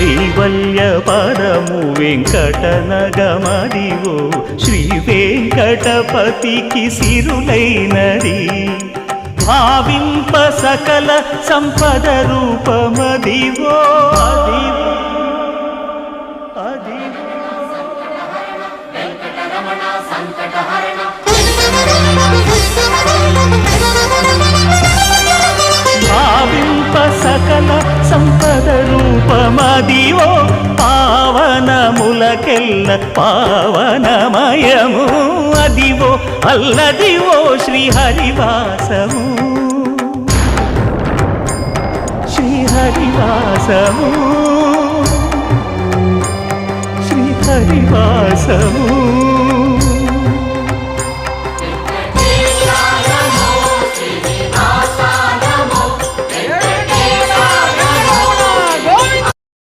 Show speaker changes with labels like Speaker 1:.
Speaker 1: కైవల్య పదము వెంకటనగమదివో శ్రీ వెంకటపతికి సిరులైనది భావింప సకల సంపద రూపమదివో అదివో అదివో భావింప సకల సంపద రూపమదివో పావనములకెల్ల పావనమయము అదివో అల్లదివో శ్రీహరివాసము శ్రీహరివాసము శ్రీహరివాసము